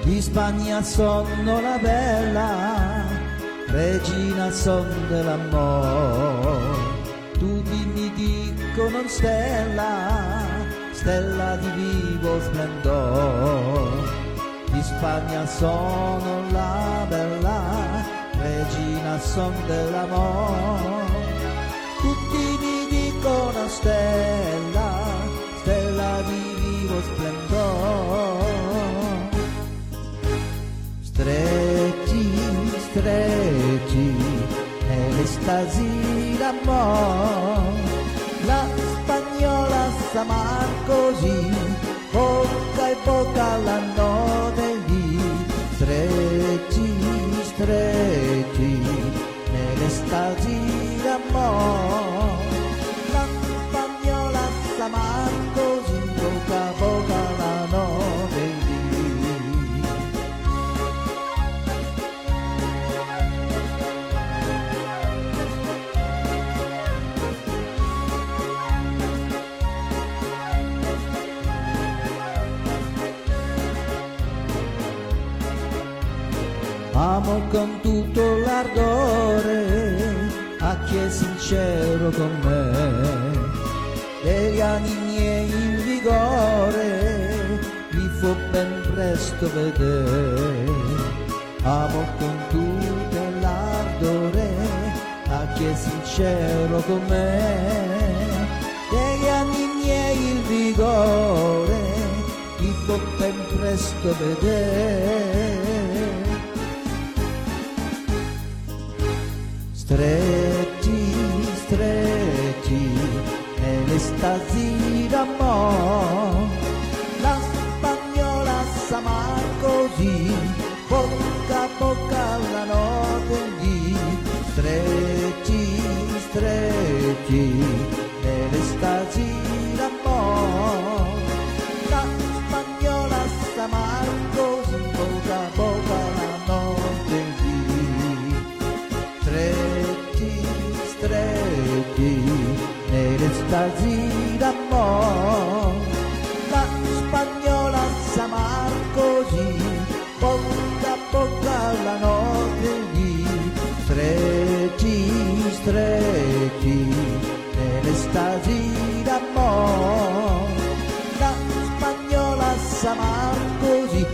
Di Spagna sono la bella, regina son dell'amor. Tutti mi dicono stella, stella di vivo splendor. Di Spagna sono la bella, regina son dell'amor. Tutti mi dicono stella, stella di vivo splendor. Stretti, stretti, nell'estasi d'amor, la spagnola s'amar così, bocca e bocca la notte lì. Stretti, stretti, nell'estasi d'amor, la spagnola s'amar così, bocca a bocca la notte lì. Amo con tutto l'ardore a chi è sincero con me, degli anni miei in vigore mi fu ben presto vedere. Amo con tutto l'ardore a chi è sincero con me, degli anni miei il vigore mi fu ben presto vedere. Stretti, stretti, nell'estasi d'amor, la spagnola s'amar così, bocca a bocca la notte lì. Stretti, stretti, nell'estasi d'amor, la spagnola s'amar così, bocca a bocca la notte lì. Stretti, nell'estasi d'amor, la spagnola s'amar così, bocca a bocca la notte lì. Stretti, stretti, nell'estasi d'amor, la spagnola s'amar così,